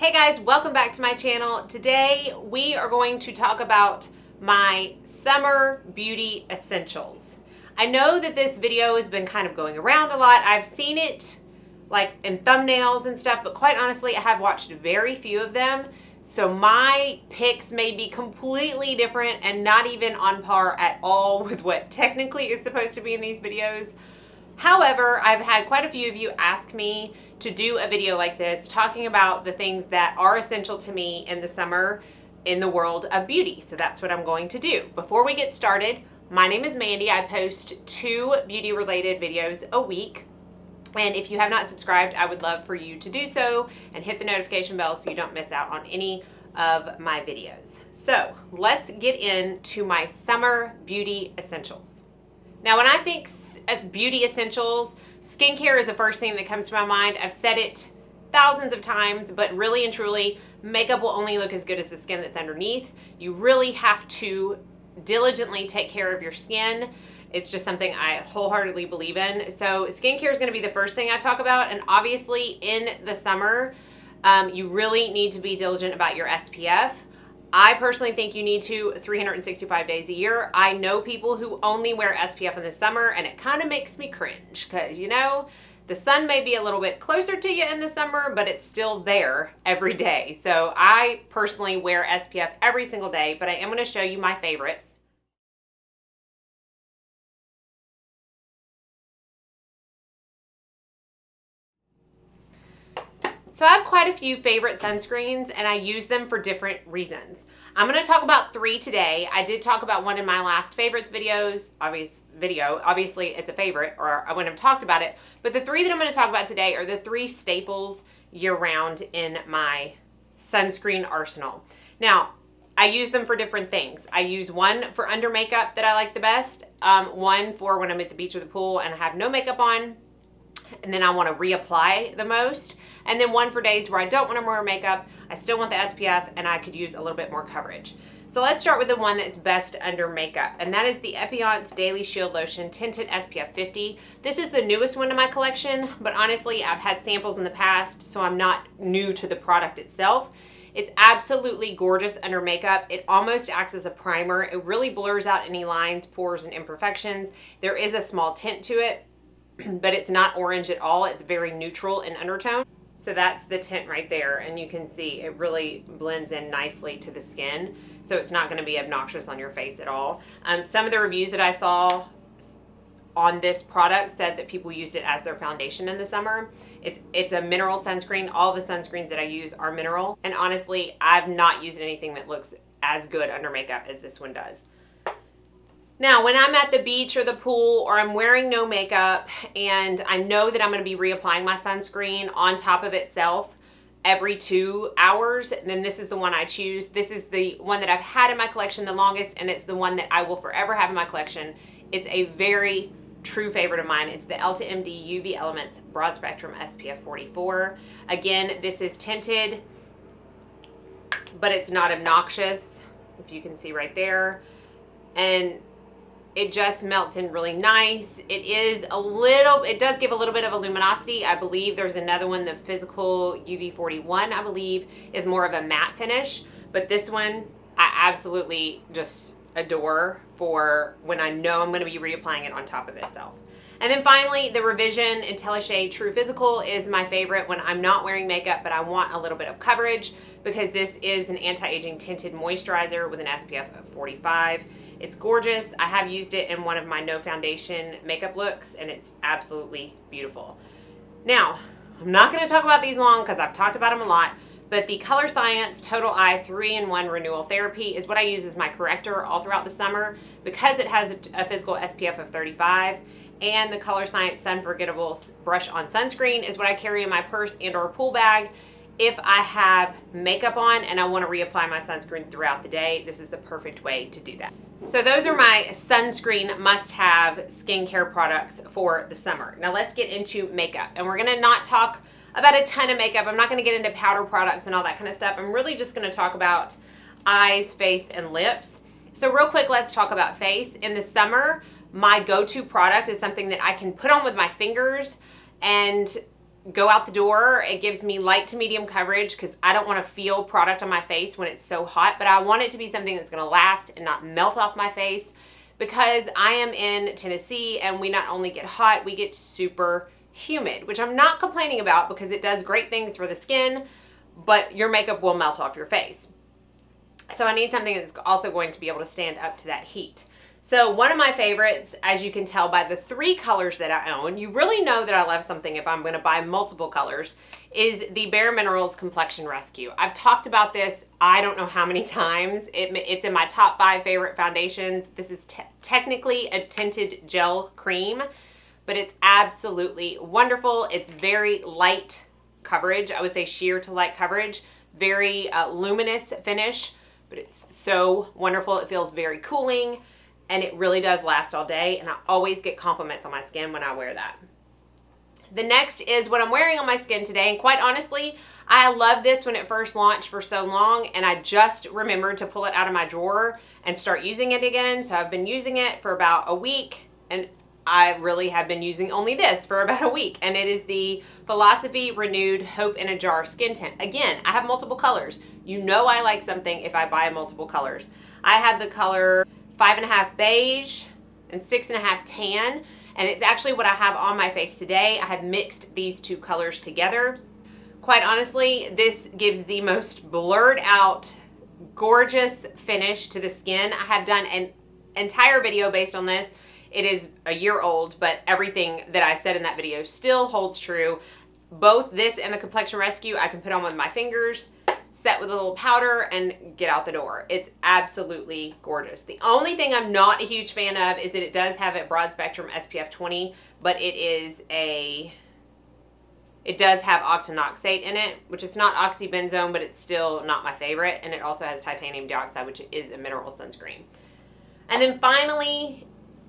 Hey guys, welcome back to my channel. Today we are going to talk about my summer beauty essentials. I know that this video has been kind of going around a lot. I've seen it like in thumbnails and stuff, but quite honestly I have watched very few of them. So my picks may be completely different and not even on par at all with what technically is supposed to be in these videos. However, I've had quite a few of you ask me to do a video like this talking about the things that are essential to me in the summer in the world of beauty. So that's what I'm going to do. Before we get started, my name is Mandy. I post 2 beauty related videos a week. And if you have not subscribed, I would love for you to do so and hit the notification bell so you don't miss out on any of my videos. So let's get into my summer beauty essentials. Now, when I think as beauty essentials, skincare is the first thing that comes to my mind. I've said it thousands of times, but really and truly, makeup will only look as good as the skin that's underneath. You really have to diligently take care of your skin. It's just something I wholeheartedly believe in. So skincare is going to be the first thing I talk about. And obviously in the summer, you really need to be diligent about your SPF. I personally think you need to 365 days a year. I know people who only wear SPF in the summer, and it kind of makes me cringe because, you know, the sun may be a little bit closer to you in the summer, but it's still there every day. So I personally wear SPF every single day, but I am going to show you my favorites. So I have quite a few favorite sunscreens and I use them for different reasons. I'm going to talk about 3 today. I did talk about one in my last favorites videos, obviously it's a favorite or I wouldn't have talked about it. But the 3 that I'm going to talk about today are the 3 staples year round in my sunscreen arsenal. Now, I use them for different things. I use one for under makeup that I like the best, one for when I'm at the beach or the pool and I have no makeup on, and then I want to reapply the most. And then one for days where I don't want to wear makeup, I still want the SPF, and I could use a little bit more coverage. So let's start with the one that's best under makeup, and that is the Epionce Daily Shield Lotion Tinted SPF 50. This is the newest one in my collection, but honestly, I've had samples in the past, so I'm not new to the product itself. It's absolutely gorgeous under makeup. It almost acts as a primer. It really blurs out any lines, pores, and imperfections. There is a small tint to it, but it's not orange at all. It's very neutral in undertone. So that's the tint right there, and you can see it really blends in nicely to the skin, so it's not going to be obnoxious on your face at all. Some of the reviews that I saw on this product said that people used it as their foundation in the summer. It's a mineral sunscreen. All the sunscreens that I use are mineral, and honestly, I've not used anything that looks as good under makeup as this one does. Now, when I'm at the beach or the pool or I'm wearing no makeup and I know that I'm going to be reapplying my sunscreen on top of itself every 2 hours, then this is the one I choose. This is the one that I've had in my collection the longest, and it's the one that I will forever have in my collection. It's a very true favorite of mine. It's the Elta MD UV Elements Broad Spectrum SPF 44. Again, this is tinted, but it's not obnoxious, if you can see right there. And it just melts in really nice. It does give a little bit of a luminosity. I believe there's another one, the Physical UV 41, I believe, is more of a matte finish. But this one, I absolutely just adore for when I know I'm going to be reapplying it on top of itself. And then finally, the Revision Intellishade TruPhysical is my favorite when I'm not wearing makeup, but I want a little bit of coverage, because this is an anti-aging tinted moisturizer with an SPF of 45. It's gorgeous. I have used it in one of my no foundation makeup looks, and it's absolutely beautiful. Now, I'm not going to talk about these long because I've talked about them a lot, but the Colorescience Total Eye 3-in-1 Renewal Therapy is what I use as my corrector all throughout the summer, because it has a physical SPF of 35, and the Colorescience Sunforgettable Brush On Sunscreen is what I carry in my purse and or pool bag. If I have makeup on and I want to reapply my sunscreen throughout the day, this is the perfect way to do that. So those are my sunscreen must-have skincare products for the summer. Now let's get into makeup. And we're going to not talk about a ton of makeup. I'm not going to get into powder products and all that kind of stuff. I'm really just going to talk about eyes, face, and lips. So real quick, let's talk about face. In the summer, my go-to product is something that I can put on with my fingers and go out the door. It gives me light to medium coverage because I don't want to feel product on my face when it's so hot, but I want it to be something that's going to last and not melt off my face, because I am in Tennessee and we not only get hot, we get super humid, which I'm not complaining about because it does great things for the skin, but your makeup will melt off your face. So I need something that's also going to be able to stand up to that heat. So one of my favorites, as you can tell by the 3 colors that I own, you really know that I love something if I'm going to buy multiple colors, is the Bare Minerals Complexion Rescue. I've talked about this I don't know how many times. It's in my top 5 favorite foundations. This is technically a tinted gel cream, but it's absolutely wonderful. It's very light coverage. I would say sheer to light coverage. Very luminous finish, but it's so wonderful. It feels very cooling, and it really does last all day, and I always get compliments on my skin when I wear that. The next is what I'm wearing on my skin today, and quite honestly, I loved this when it first launched for so long, and I just remembered to pull it out of my drawer and start using it again. So I've been using it for about a week, and I really have been using only this for about a week, and it is the Philosophy Renewed Hope in a Jar Skin Tint. Again, I have multiple colors. You know I like something if I buy multiple colors. I have the color 5.5 beige and 6.5 tan, and it's actually what I have on my face today. I have mixed these 2 colors together. Quite honestly, this gives the most blurred out, gorgeous finish to the skin. I have done an entire video based on this. It is a year old, but everything that I said in that video still holds true. Both this and the Complexion Rescue I can put on with my fingers, set with a little powder, and get out the door. It's absolutely gorgeous. The only thing I'm not a huge fan of is that it does have a broad spectrum SPF 20, but it does have octinoxate in it, which is not oxybenzone, but it's still not my favorite. And it also has titanium dioxide, which is a mineral sunscreen. And then finally,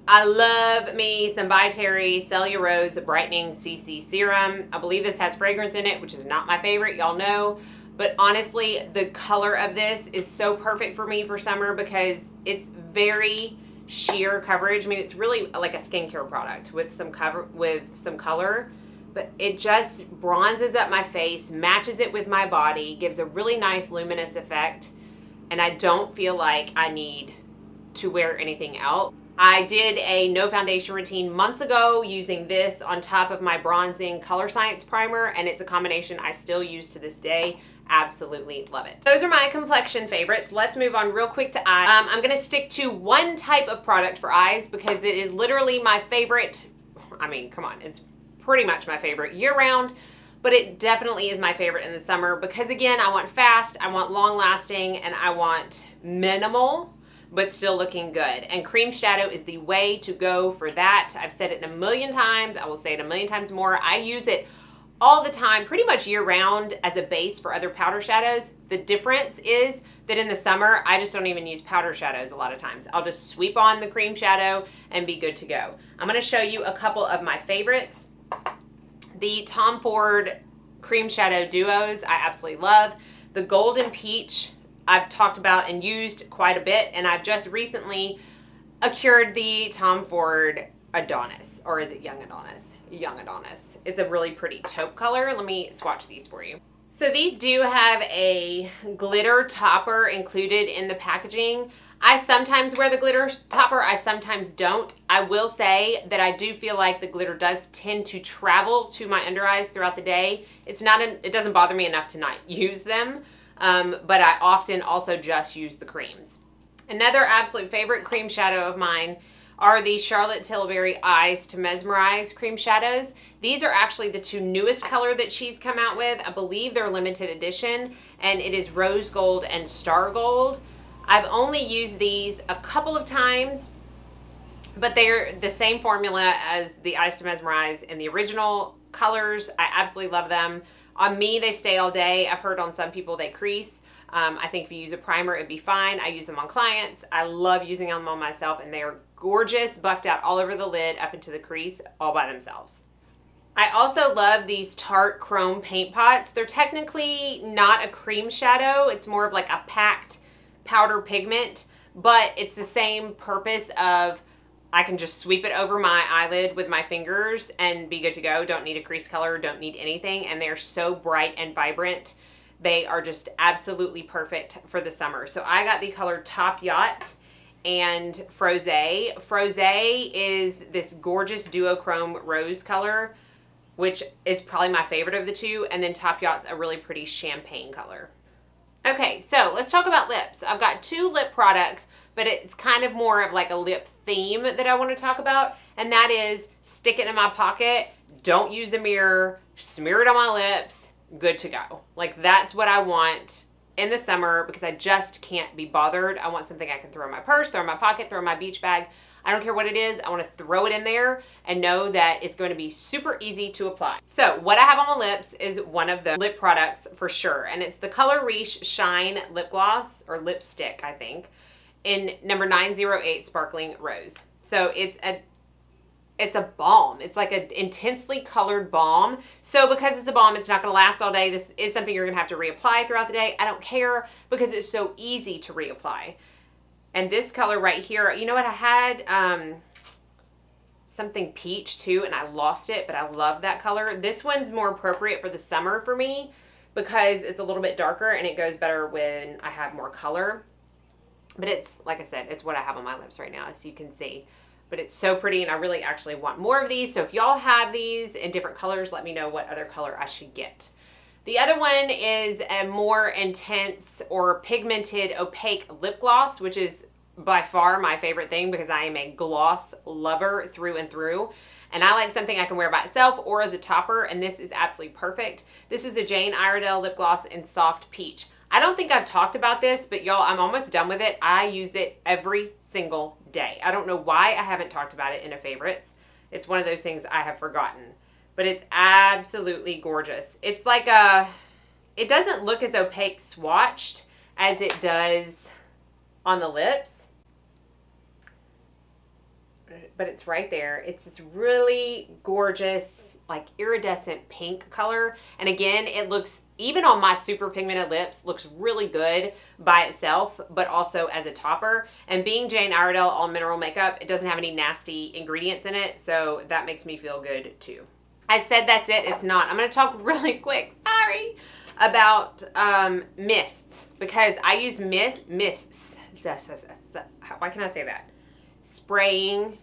I love me some By Terry Cellurose Brightening CC Serum. I believe this has fragrance in it, which is not my favorite, y'all know. But honestly, the color of this is so perfect for me for summer because it's very sheer coverage. I mean, it's really like a skincare product with some color, but it just bronzes up my face, matches it with my body, gives a really nice luminous effect, and I don't feel like I need to wear anything else. I did a no foundation routine months ago using this on top of my bronzing Colorescience primer, and it's a combination I still use to this day. Absolutely love it. Those are my complexion favorites. Let's move on real quick to eyes. I'm gonna stick to one type of product for eyes because it is literally my favorite. I mean, come on, it's pretty much my favorite year-round, but it definitely is my favorite in the summer because, again, I want fast, I want long-lasting, and I want minimal, but still looking good. And cream shadow is the way to go for that. I've said it a million times. I will say it a million times more. I use it all the time, pretty much year-round, as a base for other powder shadows. The difference is that in the summer, I just don't even use powder shadows a lot of times. I'll just sweep on the cream shadow and be good to go. I'm gonna show you a couple of my favorites. The Tom Ford Cream Shadow Duos, I absolutely love. The Golden Peach, I've talked about and used quite a bit, and I've just recently acquired the Tom Ford Adonis, or is it Young Adonis? Young Adonis. It's a really pretty taupe color. Let me swatch these for you. So these do have a glitter topper included in the packaging. I sometimes wear the glitter topper, I sometimes don't. I will say that I do feel like the glitter does tend to travel to my under eyes throughout the day. It doesn't bother me enough to not use them, but I often also just use the creams. Another absolute favorite cream shadow of mine are the Charlotte Tilbury Eyes to Mesmerize cream shadows. These are actually the 2 newest color that she's come out with. I believe they're limited edition, and it is Rose Gold and Star Gold. I've only used these a couple of times, but they're the same formula as the Eyes to Mesmerize in the original colors. I absolutely love them. On me, they stay all day. I've heard on some people they crease. I think if you use a primer, it'd be fine. I use them on clients. I love using them on myself, and they are gorgeous, buffed out all over the lid, up into the crease, all by themselves. I also love these Tarte Chrome Paint Pots. They're technically not a cream shadow. It's more of like a packed powder pigment, but it's the same purpose of I can just sweep it over my eyelid with my fingers and be good to go. Don't need a crease color, don't need anything. And they're so bright and vibrant. They are just absolutely perfect for the summer. So I got the color Top Yacht and Froze. Froze is this gorgeous duochrome rose color, which is probably my favorite of the two. And then Top Yacht's a really pretty champagne color. Okay, so let's talk about lips. I've got 2 lip products, but it's kind of more of like a lip theme that I want to talk about. And that is stick it in my pocket, don't use a mirror, smear it on my lips, good to go. Like that's what I want in the summer because I just can't be bothered. I want something I can throw in my purse, throw in my pocket, throw in my beach bag. I don't care what it is. I want to throw it in there and know that it's going to be super easy to apply. So what I have on my lips is one of the lip products for sure. And it's the color Riche Shine Lip Gloss or lipstick, I think, in number 908 Sparkling Rose. So it's a balm. It's like an intensely colored balm. So because it's a balm, it's not going to last all day. This is something you're going to have to reapply throughout the day. I don't care because it's so easy to reapply. And this color right here, you know what? I had something peach too, and I lost it, but I love that color. This one's more appropriate for the summer for me because it's a little bit darker and it goes better when I have more color. But it's, like I said, it's what I have on my lips right now, as you can see. But it's so pretty, and I really actually want more of these. So if y'all have these in different colors, let me know what other color I should get. The other one is a more intense or pigmented opaque lip gloss, which is by far my favorite thing because I am a gloss lover through and through. And I like something I can wear by itself or as a topper, and this is absolutely perfect. This is the Jane Iredale lip gloss in Soft Peach. I don't think I've talked about this, but y'all, I'm almost done with it. I use it every single day. I don't know why I haven't talked about it in a favorites. It's one of those things I have forgotten. But it's absolutely gorgeous. It's like it doesn't look as opaque swatched as it does on the lips. But it's right there. It's this really gorgeous, like iridescent pink color. And again, it looks, even on my super pigmented lips, looks really good by itself, but also as a topper. And being Jane Iredale all mineral makeup, it doesn't have any nasty ingredients in it. So that makes me feel good too. I said that's it. It's not. I'm going to talk really quick, sorry, about mists because I use mists. Why can I say that? Spraying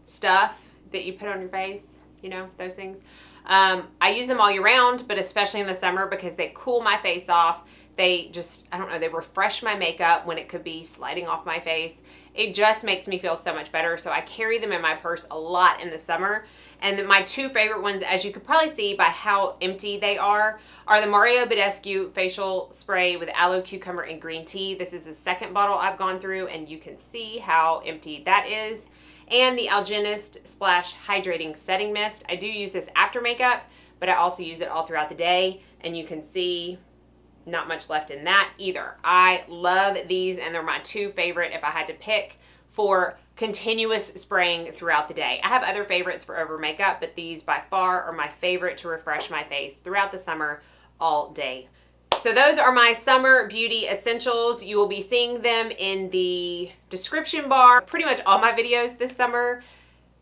stuff that you put on your face, you know, those things. I use them all year round, but especially in the summer because they cool my face off. They just, I don't know, they refresh my makeup when it could be sliding off my face. It just makes me feel so much better. So I carry them in my purse a lot in the summer. And my 2 favorite ones, as you could probably see by how empty they are the Mario Badescu Facial Spray with Aloe Cucumber and Green Tea. This is the second bottle I've gone through, and you can see how empty that is. And the Algenist Splash Hydrating Setting Mist. I do use this after makeup, but I also use it all throughout the day. And you can see not much left in that either. I love these, and they're my 2 favorite if I had to pick for continuous spraying throughout the day. I have other favorites for over makeup, but these by far are my favorite to refresh my face throughout the summer all day. So those are my summer beauty essentials. You will be seeing them in the description bar, pretty much all my videos this summer,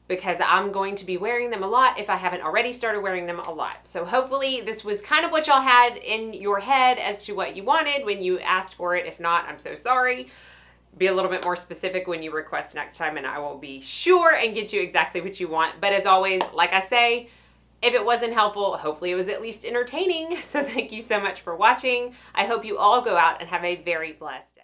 because I'm going to be wearing them a lot if I haven't already started wearing them a lot. So hopefully this was kind of what y'all had in your head as to what you wanted when you asked for it. If not, I'm so sorry. Be a little bit more specific when you request next time, and I will be sure and get you exactly what you want. But as always, like I say, if it wasn't helpful, hopefully it was at least entertaining. So thank you so much for watching. I hope you all go out and have a very blessed day.